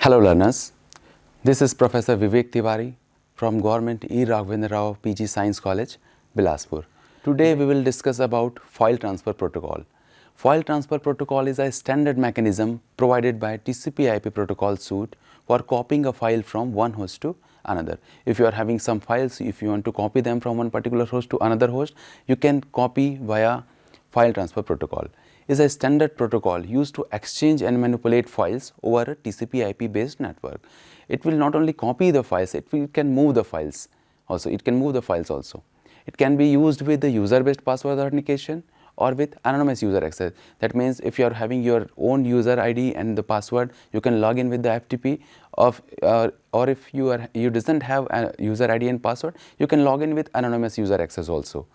Hello learners, this is Professor Vivek Tiwari from Government E. Raghavendra Rao PG Science College, Bilaspur. Today we will discuss about file transfer protocol. File transfer protocol is a standard mechanism provided by TCP/IP protocol suite for copying a file from one host to another. If you are having some files, if you want to copy them from one particular host to another host, you can copy via file transfer protocol. Is a standard protocol used to exchange and manipulate files over a TCP/IP based network. It will not only copy the files, it can move the files also. It can be used with the user based password authentication or with anonymous user access. That means if you are having your own user ID and the password, you can log in with the FTP of or if you doesn't have a user ID and password, you can log in with anonymous user access also.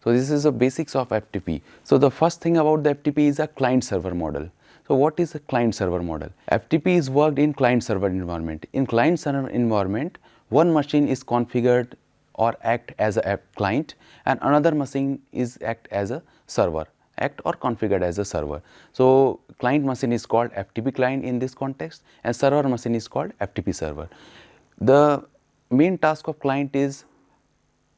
So this is the basics of FTP. So the first thing about the FTP is a client server model. So what is a client server model? FTP is worked in client server environment. In client server environment, one machine is configured or act as a client and another machine is act as a server, act or configured as a server. So client machine is called FTP client in this context and server machine is called FTP server. The main task of client is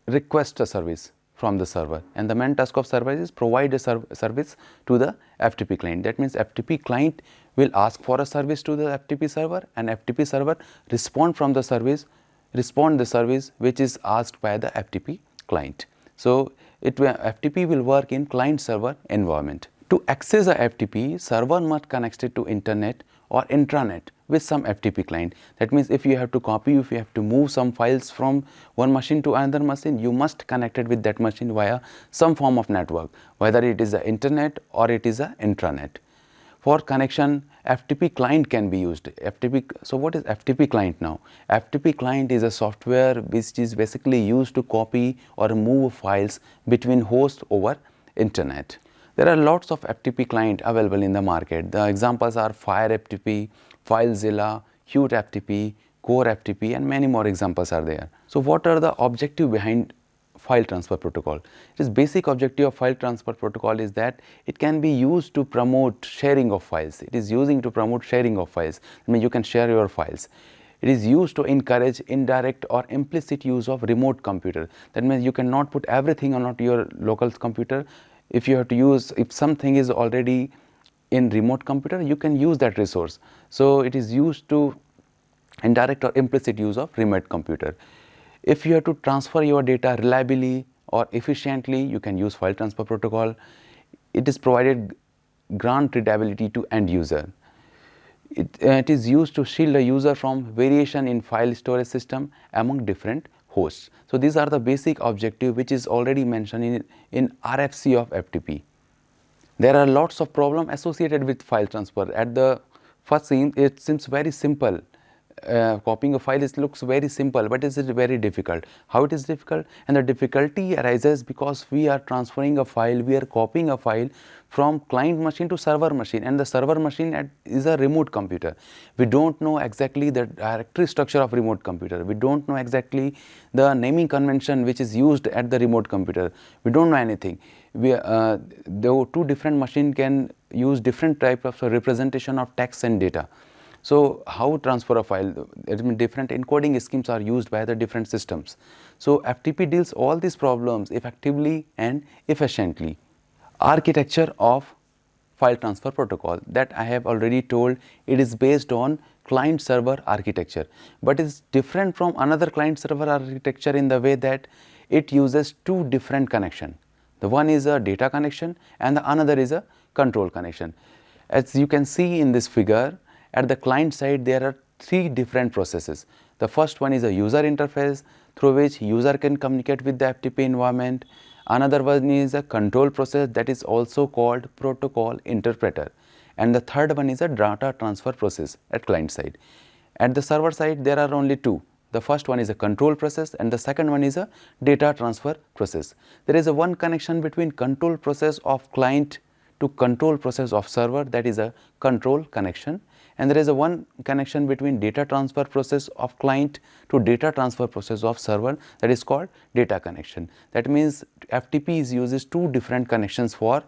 request a service from the server and the main task of server is provide a service to the FTP client. That means FTP client will ask for a service to the FTP server and FTP server respond the service which is asked by the FTP client. So FTP will work in client server environment. To access a FTP, server must connect it to internet or intranet with some FTP client. That means if you have to copy, if you have to move some files from one machine to another machine, you must connect it with that machine via some form of network, whether it is the internet or it is a intranet. For connection, FTP client can be used. So what is FTP client now? FTP client is a software which is basically used to copy or move files between hosts over internet. There are lots of FTP client available in the market. The examples are Fire FTP, FileZilla, Qt FTP, Core FTP and many more examples are there. So what are the objective behind file transfer protocol? Its basic objective of file transfer protocol is that it can be used to promote sharing of files. It is using to promote sharing of files. I mean you can share your files. It is used to encourage indirect or implicit use of remote computer. That means you cannot put everything on your local computer. If you have to use, if something is already in remote computer, you can use that resource. So it is used to indirect or implicit use of remote computer. If you have to transfer your data reliably or efficiently, you can use file transfer protocol. It is provided grant readability to end user. It is used to shield a user from variation in file storage system among different hosts. So these are the basic objective which is already mentioned in RFC of FTP. There are lots of problems associated with file transfer. At the first scene, it seems very simple. Copying a file looks very simple, but it is very difficult. How it is difficult? And the difficulty arises because we are transferring a file, we are copying a file from client machine to server machine, and the server machine is a remote computer. We don't know exactly the directory structure of remote computer. We don't know exactly the naming convention which is used at the remote computer. We don't know anything. The two different machines can use different type of representation of text and data. So how transfer a file? Different encoding schemes are used by the different systems. So FTP deals all these problems effectively and efficiently. Architecture of file transfer protocol that I have already told, it is based on client server architecture, but it's different from another client server architecture in the way that it uses two different connection. The one is a data connection and the another is a control connection. As you can see in this figure, at the client side there are three different processes. The first one is a user interface through which user can communicate with the FTP environment. Another one is a control process that is also called protocol interpreter. And the third one is a data transfer process at client side. At the server side there are only two. The first one is a control process and the second one is a data transfer process. There is a one connection between control process of client to control process of server, that is a control connection, and there is a one connection between data transfer process of client to data transfer process of server, that is called data connection. That means FTP uses two different connections for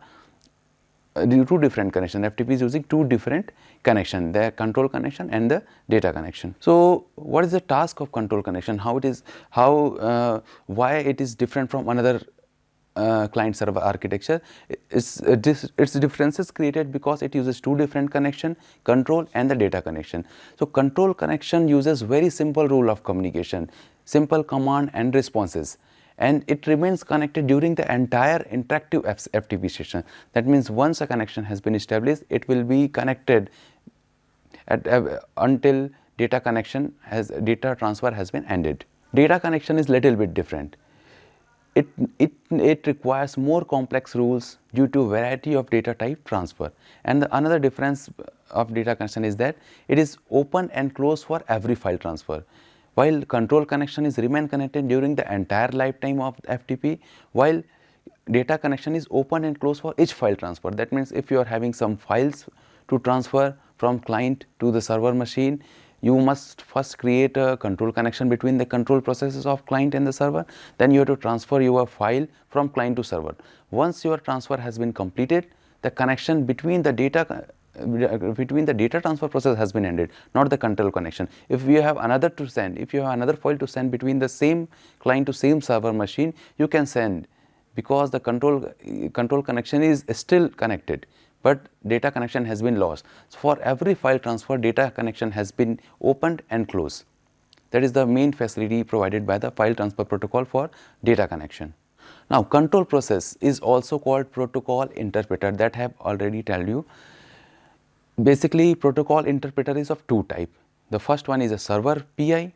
two different connection. FTP is using two different connection, the control connection and the data connection. So what is the task of control connection? How it is, why it is different from another client server architecture? Its differences created because it uses two different connection, control and the data connection. So control connection uses very simple rule of communication, simple command and responses, and it remains connected during the entire interactive FTP session. That means once a connection has been established, it will be connected until data transfer has been ended. Data connection is little bit different. It requires more complex rules due to variety of data type transfer. And another difference of data connection is that it is open and closed for every file transfer, while control connection is remain connected during the entire lifetime of FTP, while data connection is open and closed for each file transfer. That means if you are having some files to transfer from client to the server machine, you must first create a control connection between the control processes of client and the server. Then you have to transfer your file from client to server. Once your transfer has been completed, the connection between the data transfer process has been ended, not the control connection. If you have another to send, if you have another file to send between the same client to same server machine, you can send, because the control connection is still connected, but data connection has been lost. So for every file transfer, data connection has been opened and closed. That is the main facility provided by the file transfer protocol for data connection. Now control process is also called protocol interpreter, that I have already told you. Basically protocol interpreter is of two type. The first one is a server PI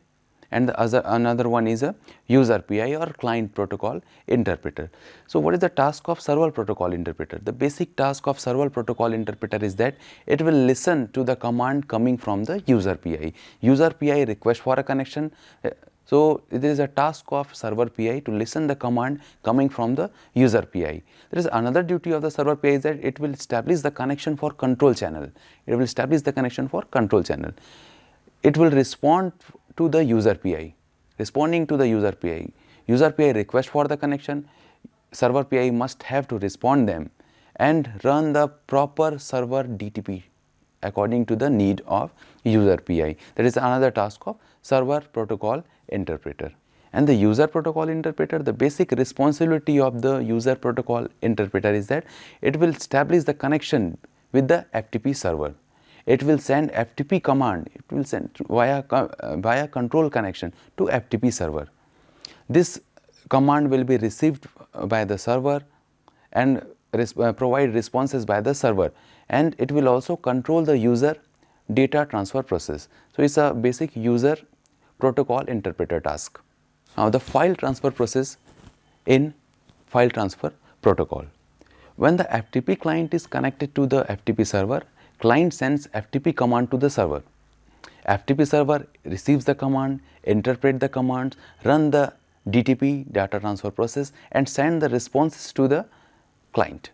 and the another one is a user PI or client protocol interpreter. So what is the task of server protocol interpreter? The basic task of server protocol interpreter is that it will listen to the command coming from the user PI. User PI request for a connection. So it is a task of server PI to listen the command coming from the user PI. There is another duty of the server PI is that it will establish the connection for control channel. It will establish the connection for control channel. It will respond to the user PI. Responding to the user PI request for the connection, server PI must have to respond them and run the proper server DTP according to the need of user PI. That is another task of server protocol interpreter. And the user protocol interpreter, the basic responsibility of the user protocol interpreter is that it will establish the connection with the FTP server. It will send FTP command, it will send via control connection to FTP server. This command will be received by the server and provide responses by the server, and it will also control the user data transfer process. So it's a basic user protocol interpreter task. Now the file transfer process in file transfer protocol. When the FTP client is connected to the FTP server, client sends FTP command to the server. FTP server receives the command, interpret the commands, run the DTP data transfer process and send the responses to the client.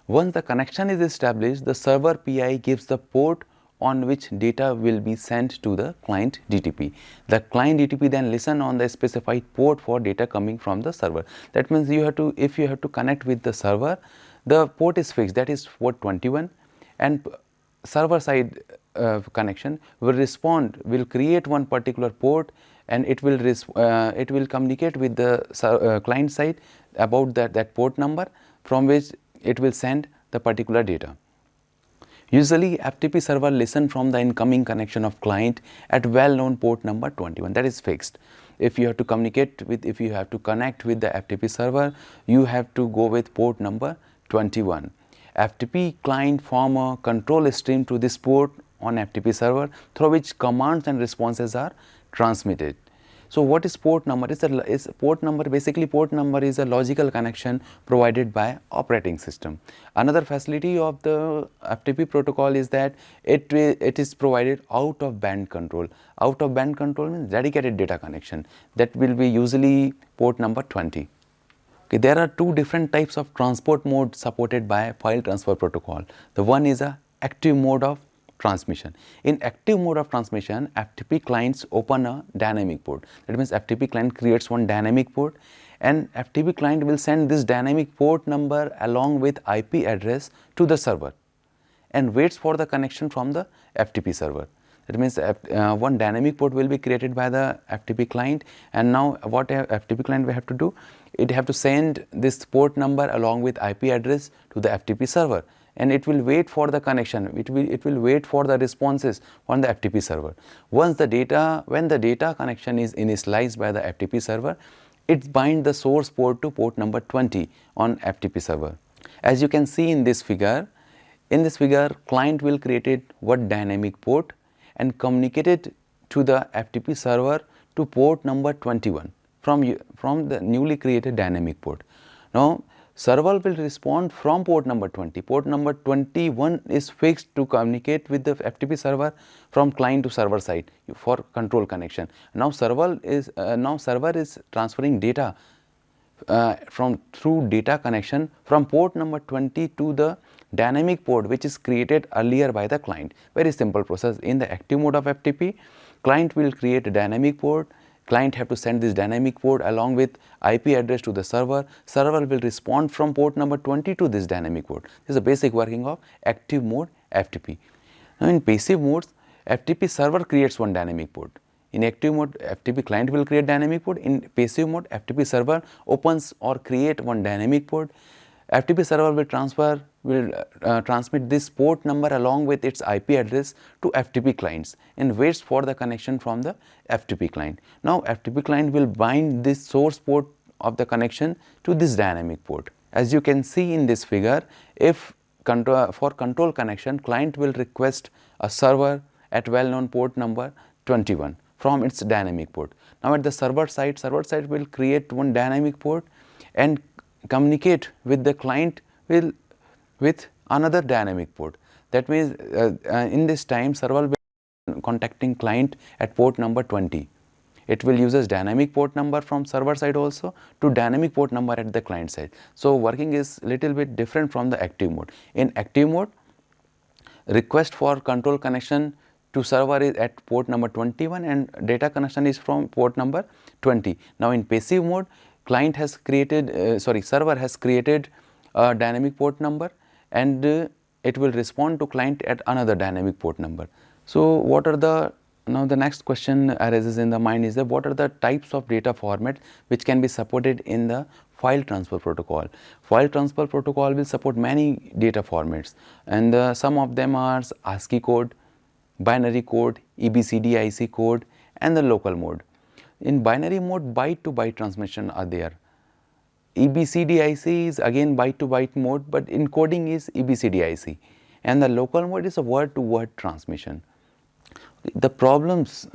Once the connection is established, the server PI gives the port on which data will be sent to the client DTP. The client DTP then listen on the specified port for data coming from the server. That means if you have to connect with the server, the port is fixed, that is port 21, and server side connection will create one particular port, and it will communicate with the client side about that port number from which it will send the particular data. Usually FTP server listen from the incoming connection of client at well-known port number 21, that is fixed. If you have to connect with the FTP server, you have to go with port number 21. FTP client form a control stream to this port on FTP server through which commands and responses are transmitted. So what is port number? Port number is a logical connection provided by operating system. Another facility of the FTP protocol is that it is provided out of band control. Out of band control means dedicated data connection, that will be usually port number 20. Okay, there are two different types of transport mode supported by file transfer protocol. The one is a active mode of transmission. In active mode of transmission, FTP clients open a dynamic port. That means FTP client creates one dynamic port and FTP client will send this dynamic port number along with IP address to the server and waits for the connection from the FTP server. That means one dynamic port will be created by the FTP client, and now what FTP client will have to do, it have to send this port number along with IP address to the FTP server, and it will wait for the connection, it will wait for the responses on the FTP server. When the data connection is initialized by the FTP server, it binds the source port to port number 20 on FTP server. As you can see in this figure, client will create one dynamic port and communicate it to the FTP server to port number 21 from the newly created dynamic port. Now server will respond from port number 20. Port number 21 is fixed to communicate with the FTP server from client to server side for control connection. Now server is transferring data through data connection from port number 20 to the dynamic port which is created earlier by the client. Very simple process. In the active mode of FTP, client will create a dynamic port, client have to send this dynamic port along with IP address to the server will respond from port number 20 to this dynamic port. This is a basic working of active mode FTP. Now in passive modes, FTP server creates one dynamic port. In active mode, FTP client will create dynamic port. In passive mode, FTP server opens or create one dynamic port. FTP server will transmit this port number along with its IP address to FTP clients and waits for the connection from the FTP client. Now FTP client will bind this source port of the connection to this dynamic port. As you can see in this figure, if for control connection, client will request a server at well-known port number 21 from its dynamic port. Now at the server side will create one dynamic port and communicate with the client with another dynamic port. That means in this time server will be contacting client at port number 20. It will use dynamic port number from server side also to dynamic port number at the client side. So working is little bit different from the active mode. In active mode, request for control connection to server is at port number 21 and data connection is from port number 20. Now in passive mode, server has created a dynamic port number and it will respond to client at another dynamic port number. So now the next question arises in the mind is that what are the types of data format which can be supported in the file transfer protocol. File transfer protocol will support many data formats, and some of them are ASCII code, binary code, EBCDIC code, and the local mode. In binary mode, byte to byte transmission are there. EBCDIC is again byte to byte mode, but encoding is EBCDIC, and the local mode is a word to word transmission. The problems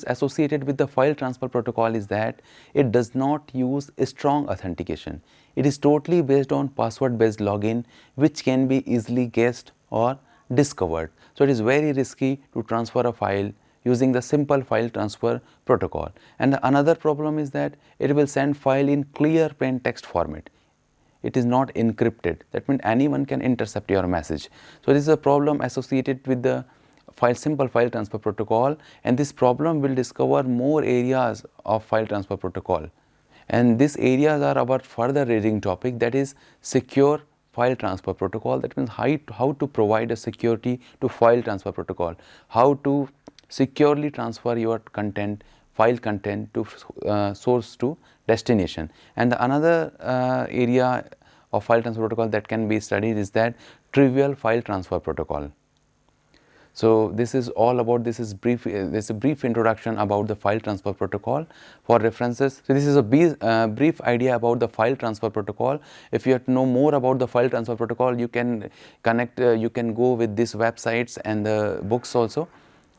associated with the file transfer protocol is that it does not use strong authentication. It is totally based on password based login, which can be easily guessed or discovered. So it is very risky to transfer a file using the simple file transfer protocol. And another problem is that it will send file in clear plain text format. It is not encrypted. That means anyone can intercept your message. So this is a problem associated with the simple file transfer protocol, and this problem will discover more areas of file transfer protocol. And these areas are our further reading topic, that is secure file transfer protocol. That means how to provide a security to file transfer protocol, how to securely transfer your content, file content to source to destination. And another area of file transfer protocol that can be studied is that trivial file transfer protocol. So this is all about, this is a brief introduction about the file transfer protocol. For references, so this is a brief idea about the file transfer protocol. If you have to know more about the file transfer protocol, you can connect, you can go with these websites and the books also.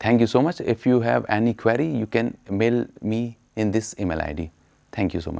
Thank you so much. If you have any query, you can mail me in this email ID. Thank you so much.